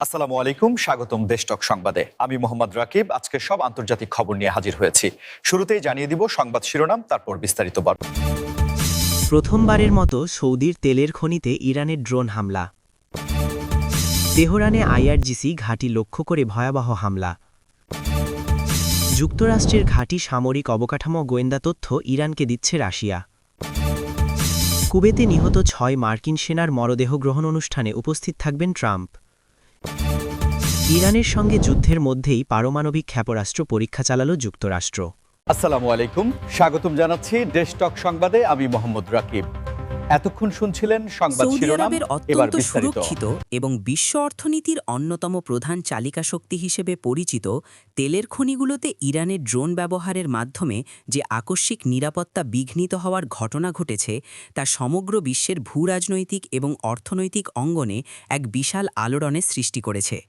আসসালামু আলাইকুম, স্বাগতম দেশটক সংবাদে। আমি মোহাম্মদ রাকিব। আজকে সব আন্তর্জাতিক খবর নিয়ে হাজির হয়েছি। শুরুতেই জানিয়ে দিব সংবাদ শিরোনাম, তারপর বিস্তারিত বর্ণনা। প্রথমবারের মতো সৌদির তেলের খনিতে ইরানের ড্রোন হামলা। তেহরানে আইআরজিসি ঘাঁটি লক্ষ্য করে ভয়াবহ হামলা। যুক্তরাষ্ট্রের ঘাঁটি সামরিক অবকাঠামো গোয়েন্দা তথ্য ইরানকে দিচ্ছে রাশিয়া। কুবেতে নিহত ৬ মার্কিন সেনার মরদেহ গ্রহণ অনুষ্ঠানে উপস্থিত থাকবেন ট্রাম্প। ইরানের সঙ্গে যুদ্ধের মধ্যেই পারমাণবিক ক্ষেপণাস্ত্র পরীক্ষা চালাল যুক্তরাষ্ট্র। আসসালামু আলাইকুম, স্বাগতম জানাচ্ছি দেশটক সংবাদে। আমি মোহাম্মদ রাকিব। এতক্ষণ শুনছিলেন সংবাদ সৌদি শিরোনাম, আরবের এবার অত্যন্ত বিস্তারিত। সুরক্ষিত এবং বিশ্ব অর্থনীতির অন্যতম প্রধান চালিকা শক্তি হিসেবে পরিচিত তেলের খনিগুলোতে ইরানের ড্রোন ব্যবহারের মাধ্যমে যে আকস্মিক নিরাপত্তা বিঘ্নিত হওয়ার ঘটনা ঘটেছে তা সমগ্র বিশ্বের ভূরাজনৈতিক এবং অর্থনৈতিক অঙ্গনে এক বিশাল আলোড়নের সৃষ্টি করেছে।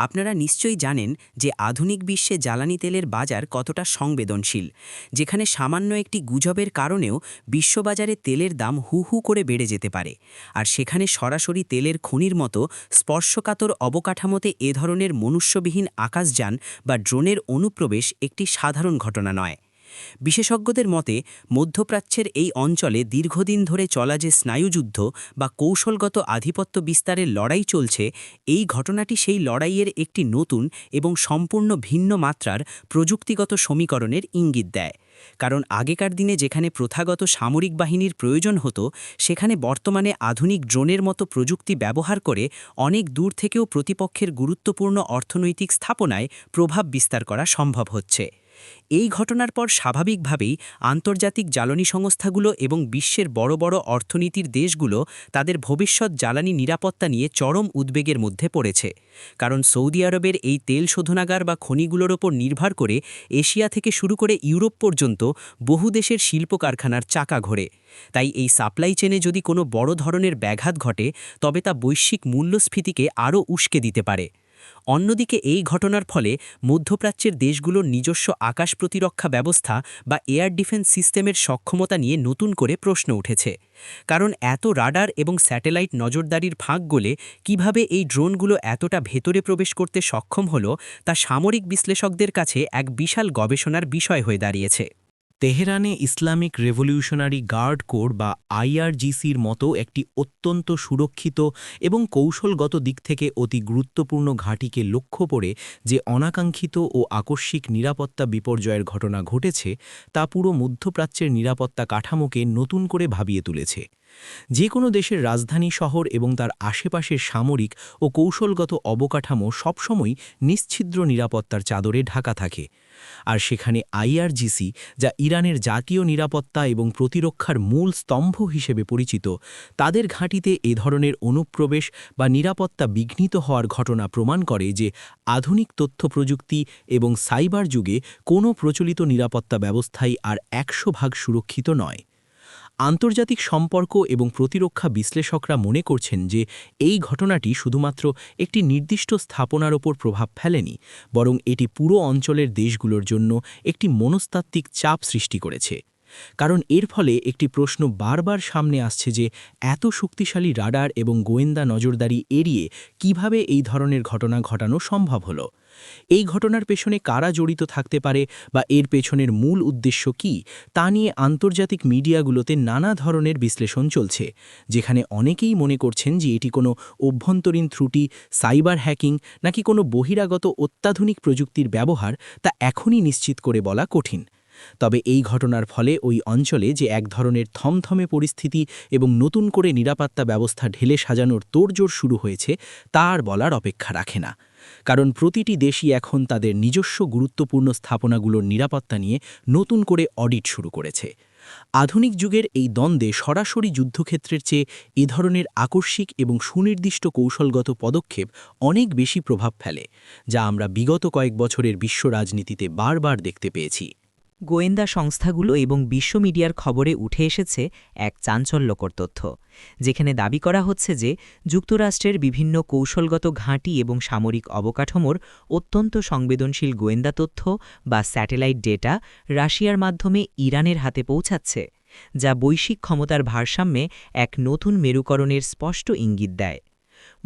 আপনারা নিশ্চয়ই জানেন যে আধুনিক বিশ্বে জ্বালানি তেলের বাজার কতটা সংবেদনশীল, যেখানে সামান্য একটি গুজবের কারণেও বিশ্ববাজারে তেলের দাম হু হু করে বেড়ে যেতে পারে। আর সেখানে সরাসরি তেলের খনির মতো স্পর্শকাতর অবকাঠামোতে এ ধরনের মনুষ্যবিহীন আকাশযান বা ড্রোনের অনুপ্রবেশ একটি সাধারণ ঘটনা নয়। বিশেষজ্ঞদের মতে মধ্যপ্রাচ্যের এই অঞ্চলে দীর্ঘদিন ধরে চলা যে স্নায়ুযুদ্ধ বা কৌশলগত আধিপত্য বিস্তারের লড়াই চলছে, এই ঘটনাটি সেই লড়াইয়ের একটি নতুন এবং সম্পূর্ণ ভিন্ন মাত্রার প্রযুক্তিগত সমীকরণের ইঙ্গিত দেয়। কারণ আগেকার দিনে যেখানে প্রথাগত সামরিক বাহিনীর প্রয়োজন হতো, সেখানে বর্তমানে আধুনিক ড্রোনের মতো প্রযুক্তি ব্যবহার করে অনেক দূর থেকেও প্রতিপক্ষের গুরুত্বপূর্ণ অর্থনৈতিক স্থাপনায় প্রভাব বিস্তার করা সম্ভব হচ্ছে। এই ঘটনার পর স্বাভাবিকভাবেই আন্তর্জাতিক জ্বালানি সংস্থাগুলো এবং বিশ্বের বড় বড় অর্থনীতির দেশগুলো তাদের ভবিষ্যৎ জ্বালানি নিরাপত্তা নিয়ে চরম উদ্বেগের মধ্যে পড়েছে। কারণ সৌদি আরবের এই তেল শোধনাগার বা খনিগুলোর ওপর নির্ভর করে এশিয়া থেকে শুরু করে ইউরোপ পর্যন্ত বহু দেশের শিল্প কারখানার চাকা ঘোরে। তাই এই সাপ্লাই চেনে যদি কোনো বড় ধরনের ব্যাঘাত ঘটে, তবে তা বৈশ্বিক মূল্যস্ফীতিকে আরও উস্কে দিতে পারে। অন্যদিকে এই ঘটনার ফলে মধ্যপ্রাচ্যের দেশগুলোর নিজস্ব আকাশ প্রতিরক্ষা ব্যবস্থা বা এয়ার ডিফেন্স সিস্টেমের সক্ষমতা নিয়ে নতুন করে প্রশ্ন উঠেছে। কারণ এত রাডার এবং স্যাটেলাইট নজরদারির ফাঁক গলে কিভাবে এই ড্রোনগুলো এতটা ভেতরে প্রবেশ করতে সক্ষম হলো, তা সামরিক বিশ্লেষকদের কাছে এক বিশাল গবেষণার বিষয় হয়ে দাঁড়িয়েছে। তেহরানে ইসলামিক রেভলিউশনারি গার্ড কোর বা আইআরজিসির মতো একটি অত্যন্ত সুরক্ষিত এবং কৌশলগত দিক থেকে অতি গুরুত্বপূর্ণ ঘাঁটিকে লক্ষ্য করে যে অনাকাঙ্ক্ষিত ও আকস্মিক নিরাপত্তা বিপর্যয়ের ঘটনা ঘটেছে, তা পুরো মধ্যপ্রাচ্যের নিরাপত্তা কাঠামোকে নতুন করে ভাবিয়ে তুলেছে। যে কোনো দেশের রাজধানী শহর এবং তার আশেপাশের সামরিক ও কৌশলগত অবকাঠামো সবসময় নিশ্ছিদ্র নিরাপত্তার চাদরে ঢাকা থাকে। আর সেখানে আইআরজিসি, যা ইরানের জাতীয় নিরাপত্তা এবং প্রতিরক্ষার মূল স্তম্ভ হিসেবে পরিচিত, তাদের ঘাঁটিতে এ ধরনের অনুপ্রবেশ বা নিরাপত্তা বিঘ্নিত হওয়ার ঘটনা প্রমাণ করে যে আধুনিক তথ্য প্রযুক্তি এবং সাইবার যুগে কোনো প্রচলিত নিরাপত্তা ব্যবস্থাই আর ১০০% সুরক্ষিত নয়। আন্তর্জাতিক সম্পর্ক এবং প্রতিরক্ষা বিশ্লেষকরা মনে করছেন যে এই ঘটনাটি শুধুমাত্র একটি নির্দিষ্ট স্থাপনার ওপর প্রভাব ফেলেনি, বরং এটি পুরো অঞ্চলের দেশগুলোর জন্য একটি মনস্তাত্ত্বিক চাপ সৃষ্টি করেছে। কারণ এর ফলে একটি প্রশ্ন বারবার সামনে আসছে যে এত শক্তিশালী রাডার এবং গোয়েন্দা নজরদারি এড়িয়ে কিভাবে এই ধরনের ঘটনা ঘটানো সম্ভব হলো। এই ঘটনার পেছনে কারা জড়িত থাকতে পারে বা এর পেছনের মূল উদ্দেশ্য কী, তা নিয়ে আন্তর্জাতিক মিডিয়াগুলোতে নানা ধরনের বিশ্লেষণ চলছে, যেখানে অনেকেই মনে করছেন যে এটি কোনো অভ্যন্তরীণ ত্রুটি, সাইবার হ্যাকিং নাকি কোনো বহিরাগত অত্যাধুনিক প্রযুক্তির ব্যবহার, তা এখনই নিশ্চিত করে বলা কঠিন। তবে এই ঘটনার ফলে ওই অঞ্চলে যে এক ধরনের থমথমে পরিস্থিতি এবং নতুন করে নিরাপত্তা ব্যবস্থা ঢেলে সাজানোর তোড়জোড় শুরু হয়েছে, তা আর বলার অপেক্ষা রাখে না। কারণ প্রতিটি দেশই এখন তাদের নিজস্ব গুরুত্বপূর্ণ স্থাপনাগুলোর নিরাপত্তা নিয়ে নতুন করে অডিট শুরু করেছে। আধুনিক যুগের এই দ্বন্দ্বে সরাসরি যুদ্ধক্ষেত্রের চেয়ে এ ধরনের আকস্মিক এবং সুনির্দিষ্ট কৌশলগত পদক্ষেপ অনেক বেশি প্রভাব ফেলে, যা আমরা বিগত কয়েক বছরের বিশ্ব রাজনীতিতে বারবার দেখতে পেয়েছি। গোয়েন্দা সংস্থাগুলো এবং বিশ্ব মিডিয়ার খবরে উঠে এসেছে এক চাঞ্চল্যকর তথ্য, যেখানে দাবি করা হচ্ছে যে যুক্তরাষ্ট্রের বিভিন্ন কৌশলগত ঘাঁটি এবং সামরিক অবকাঠামোর অত্যন্ত সংবেদনশীল গোয়েন্দা তথ্য বা স্যাটেলাইট ডেটা রাশিয়ার মাধ্যমে ইরানের হাতে পৌঁছাচ্ছে, যা বৈশ্বিক ক্ষমতার ভারসাম্যে এক নতুন মেরুকরণের স্পষ্ট ইঙ্গিত দেয়।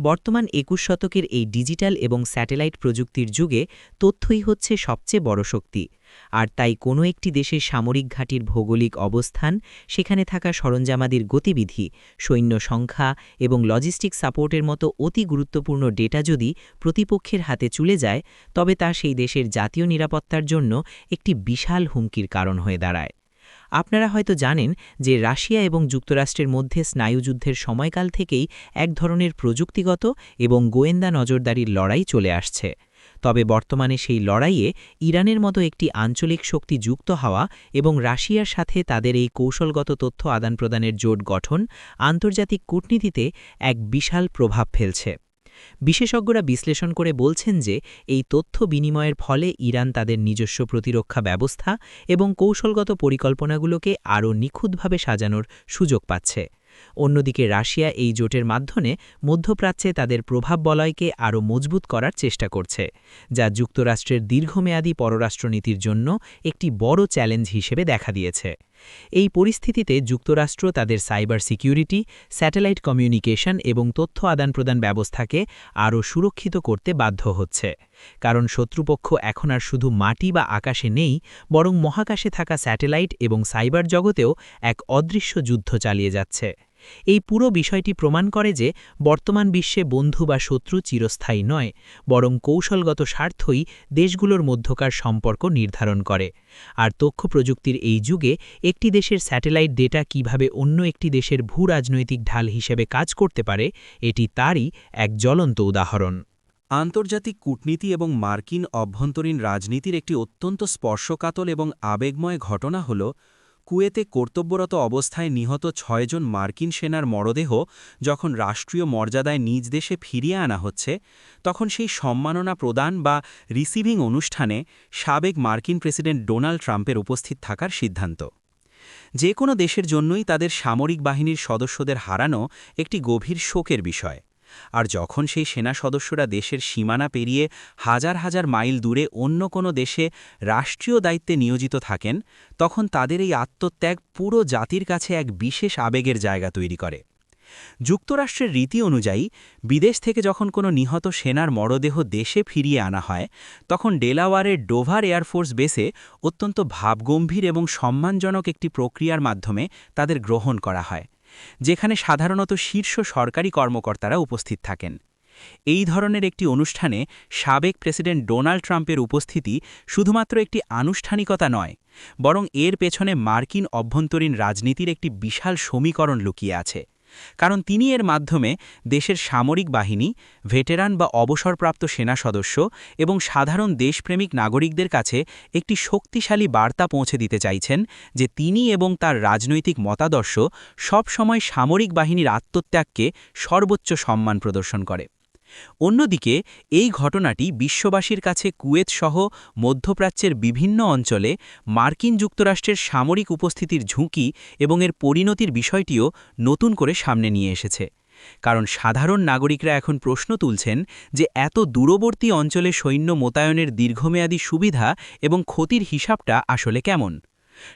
বর্তমান ২১ শতকের এই ডিজিটাল এবং স্যাটেলাইট প্রযুক্তির যুগে তথ্যই হচ্ছে সবচেয়ে বড় শক্তি। আর তাই কোনো একটি দেশের সামরিক ঘাঁটির ভৌগোলিক অবস্থান, সেখানে থাকা সরঞ্জামাদির গতিবিধি, সৈন্য সংখ্যা এবং লজিস্টিক সাপোর্টের মতো অতি গুরুত্বপূর্ণ ডেটা যদি প্রতিপক্ষের হাতে চলে যায়, তবে তা সেই দেশের জাতীয় নিরাপত্তার জন্য একটি বিশাল হুমকির কারণ হয়ে দাঁড়ায়। আপনারা হয়তো জানেন যে রাশিয়া এবং যুক্তরাষ্ট্রের মধ্যে স্নায়ুযুদ্ধের সময়কাল থেকেই এক ধরনের প্রযুক্তিগত এবং গোয়েন্দা নজরদারির লড়াই চলে আসছে। তবে বর্তমানে সেই লড়াইয়ে ইরানের মতো একটি আঞ্চলিক শক্তি যুক্ত হওয়া এবং রাশিয়ার সাথে তাদের এই কৌশলগত তথ্য আদান-প্রদানের জোট গঠন আন্তর্জাতিক কূটনীতিতে এক বিশাল প্রভাব ফেলছে। বিশেষজ্ঞরা বিশ্লেষণ করে বলছেন যে এই তথ্য বিনিময়ের ফলে ইরান তাদের নিজস্ব প্রতিরক্ষা ব্যবস্থা এবং কৌশলগত পরিকল্পনাগুলোকে আরও নিখুঁতভাবে সাজানোর সুযোগ পাচ্ছে। অন্যদিকে রাশিয়া এই জোটের মাধ্যমে মধ্যপ্রাচ্যে তাদের প্রভাব বলয়কে আরও মজবুত করার চেষ্টা করছে, যা যুক্তরাষ্ট্রের দীর্ঘমেয়াদী পররাষ্ট্রনীতির জন্য একটি বড় চ্যালেঞ্জ হিসেবে দেখা দিয়েছে। এই পরিস্থিতিতে যুক্তরাষ্ট্র তাদের সাইবার সিকিউরিটি, স্যাটেলাইট কমিউনিকেশন এবং তথ্য আদান-প্রদান ব্যবস্থাকে আরও সুরক্ষিত করতে বাধ্য হচ্ছে, কারণ শত্রুপক্ষ এখন আর শুধু মাটি বা আকাশে নেই, বরং মহাকাশে থাকা স্যাটেলাইট এবং সাইবার জগতেও এক অদৃশ্য যুদ্ধ চালিয়ে যাচ্ছে। এই পুরো বিষয়টি প্রমাণ করে যে বর্তমান বিশ্বে বন্ধু বা শত্রু চিরস্থায়ী নয়, বরং কৌশলগত স্বার্থই দেশগুলোর মধ্যকার সম্পর্ক নির্ধারণ করে। আর তথ্য প্রযুক্তির এই যুগে একটি দেশের স্যাটেলাইট ডেটা কিভাবে অন্য একটি দেশের ভূ-রাজনৈতিক ঢাল হিসেবে কাজ করতে পারে, এটি তারই এক জ্বলন্ত উদাহরণ। আন্তর্জাতিক কূটনীতি এবং মার্কিন অভ্যন্তরীণ রাজনীতির একটি অত্যন্ত স্পর্শকাতর এবং আবেগময় ঘটনা হল কুয়েতে কর্তব্যরত অবস্থায় নিহত ৬ জন মার্কিন সেনার মরদেহ যখন রাষ্ট্রীয় মর্যাদায় নিজ দেশে ফিরিয়ে আনা হচ্ছে, তখন সেই সম্মাননা প্রদান বা রিসিভিং অনুষ্ঠানে সাবেক মার্কিন প্রেসিডেন্ট ডোনাল্ড ট্রাম্পের উপস্থিত থাকার সিদ্ধান্ত। যে কোনো দেশের জন্যই তাদের সামরিক বাহিনীর সদস্যদের হারানো একটি গভীর শোকের বিষয়। আর যখন সেই সেনা সদস্যরা দেশের সীমানা পেরিয়ে হাজার হাজার মাইল দূরে অন্য কোনো দেশে রাষ্ট্রীয় দায়িত্বে নিয়োজিত থাকেন, তখন তাদের এই আত্মত্যাগ পুরো জাতির কাছে এক বিশেষ আবেগের জায়গা তৈরি করে। যুক্তরাষ্ট্রের রীতি অনুযায়ী বিদেশ থেকে যখন কোনো নিহত সেনার মরদেহ দেশে ফিরিয়ে আনা হয়, তখন ডেলাওয়ারের ডোভার এয়ারফোর্স বেসে অত্যন্ত ভাবগম্ভীর এবং সম্মানজনক একটি প্রক্রিয়ার মাধ্যমে তাদের গ্রহণ করা হয়, যেখানে সাধারণত শীর্ষ সরকারি কর্মকর্তারা উপস্থিত থাকেন। এই ধরনের একটি অনুষ্ঠানে সাবেক প্রেসিডেন্ট ডোনাল্ড ট্রাম্পের উপস্থিতি শুধুমাত্র একটি আনুষ্ঠানিকতা নয়, বরং এর পেছনে মার্কিন অভ্যন্তরীণ রাজনীতির একটি বিশাল সমীকরণ লুকিয়ে আছে। কারণ তিনি এর মাধ্যমে দেশের সামরিক বাহিনী, ভেটেরান বা অবসরপ্রাপ্ত সেনা সদস্য এবং সাধারণ দেশপ্রেমিক নাগরিকদের কাছে একটি শক্তিশালী বার্তা পৌঁছে দিতে চাইছেন যে তিনি এবং তার রাজনৈতিক মতাদর্শ সবসময় সামরিক বাহিনীর আত্মত্যাগকে সর্বোচ্চ সম্মান প্রদর্শন করে। অন্যদিকে এই ঘটনাটি বিশ্ববাসীর কাছে কুয়েত সহ মধ্যপ্রাচ্যের বিভিন্ন অঞ্চলে মার্কিন যুক্তরাষ্ট্রের সামরিক উপস্থিতির ঝুঁকি এবং এর পরিণতির বিষয়টিও নতুন করে সামনে নিয়ে এসেছে। কারণ সাধারণ নাগরিকরা এখন প্রশ্ন তুলছেন যে এত দূরবর্তী অঞ্চলে সৈন্য মোতায়েনের দীর্ঘমেয়াদী সুবিধা এবং ক্ষতির হিসাবটা আসলে কেমন।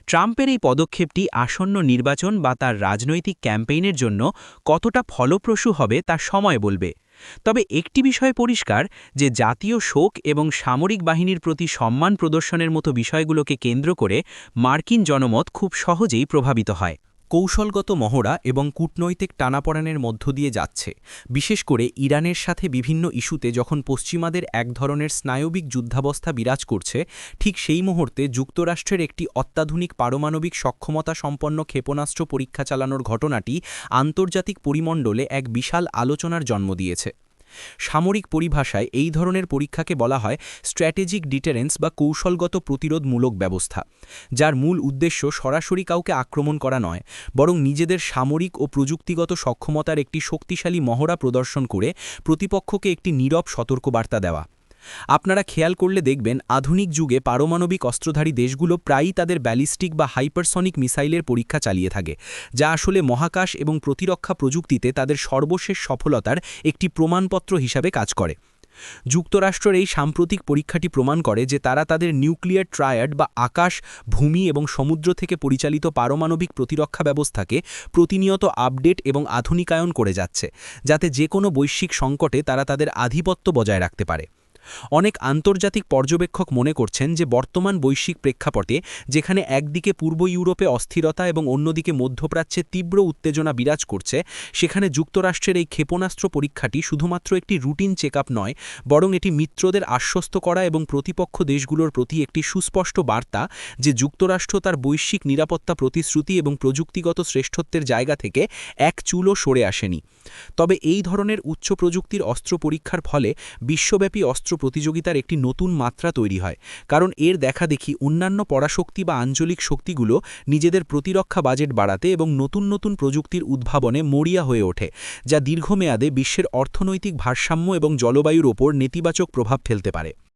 ট্রাম্পের এই পদক্ষেপটি আসন্ন নির্বাচন বা তার রাজনৈতিক ক্যাম্পেইনের জন্য কতটা ফলপ্রসূ হবে তা সময় বলবে। তবে একটি বিষয় পরিষ্কার যে জাতীয় শোক এবং সামরিক বাহিনীর প্রতি সম্মান প্রদর্শনের মতো বিষয়গুলোকে কেন্দ্র করে মার্কিন জনমত খুব সহজেই প্রভাবিত হয়। কৌশলগত মহড়া এবং কূটনৈতিক টানাপড়েনের মধ্য দিয়ে যাচ্ছে, বিশেষ করে ইরানের সাথে বিভিন্ন ইস্যুতে যখন পশ্চিমাদের এক ধরনের স্নায়বিক যুদ্ধাবস্থা বিরাজ করছে, ঠিক সেই মুহূর্তে যুক্তরাষ্ট্রের একটি অত্যাধুনিক পারমাণবিক সক্ষমতা সম্পন্ন ক্ষেপণাস্ত্র পরীক্ষা চালানোর ঘটনাটি আন্তর্জাতিক পরিমণ্ডলে এক বিশাল আলোচনার জন্ম দিয়েছে। সামরিক পরিভাষায় এই ধরনের পরীক্ষাকে বলা হয় স্ট্র্যাটেজিক ডিটারেন্স বা কৌশলগত প্রতিরোধমূলক ব্যবস্থা, যার মূল উদ্দেশ্য সরাসরি কাউকে আক্রমণ করা নয়, বরং নিজেদের সামরিক ও প্রযুক্তিগত সক্ষমতার একটি শক্তিশালী মহড়া প্রদর্শন করে প্রতিপক্ষকে একটি নীরব সতর্কবার্তা দেওয়া। আপনারা খেয়াল করলে দেখবেন আধুনিক যুগে পারমাণবিক অস্ত্রধারী দেশগুলো প্রায়ই তাদের ব্যালিস্টিক বা হাইপারসনিক মিসাইলের পরীক্ষা চালিয়ে থাকে, যা আসলে মহাকাশ এবং প্রতিরক্ষা প্রযুক্তিতে তাদের সর্বশেষ সফলতার একটি প্রমাণপত্র হিসাবে কাজ করে। যুক্তরাষ্ট্রের এই সাম্প্রতিক পরীক্ষাটি প্রমাণ করে যে তারা তাদের নিউক্লিয়ার ট্রায়াড বা আকাশ, ভূমি এবং সমুদ্র থেকে পরিচালিত পারমাণবিক প্রতিরক্ষা ব্যবস্থাকে প্রতিনিয়ত আপডেট এবং আধুনিকায়ন করে যাচ্ছে, যাতে যে কোনো বৈশ্বিক সংকটে তারা তাদের আধিপত্য বজায় রাখতে পারে। অনেক আন্তর্জাতিক পর্যবেক্ষক মনে করছেন যে বর্তমান বৈশ্বিক প্রেক্ষাপটে, যেখানে একদিকে পূর্ব ইউরোপে অস্থিরতা এবং অন্যদিকে মধ্যপ্রাচ্যে তীব্র উত্তেজনা বিরাজ করছে, সেখানে যুক্তরাষ্ট্রের এই ক্ষেপণাস্ত্র পরীক্ষাটি শুধুমাত্র একটি রুটিন চেকআপ নয়, বরং এটি মিত্রদের আশ্বস্ত করা এবং প্রতিপক্ষ দেশগুলোর প্রতি একটি সুস্পষ্ট বার্তা যে যুক্তরাষ্ট্র তার বৈশ্বিক নিরাপত্তা প্রতিশ্রুতি এবং প্রযুক্তিগত শ্রেষ্ঠত্বের জায়গা থেকে এক চুলও সরে আসেনি। তবে এই ধরনের উচ্চ প্রযুক্তির অস্ত্র পরীক্ষার ফলে বিশ্বব্যাপী অস্ত্র প্রতিযোগিতার একটি নতুন মাত্রা তৈরি হয়, কারণ এর দেখাদেখি অন্যান্য পরাশক্তি বা আঞ্চলিক শক্তিগুলো নিজেদের প্রতিরক্ষা বাজেট বাড়াতে এবং নতুন নতুন প্রযুক্তির উদ্ভাবনে মরিয়া হয়ে ওঠে, যা দীর্ঘমেয়াদে বিশ্বের অর্থনৈতিক ভারসাম্য এবং জলবায়ুর ওপর নেতিবাচক প্রভাব ফেলতে পারে।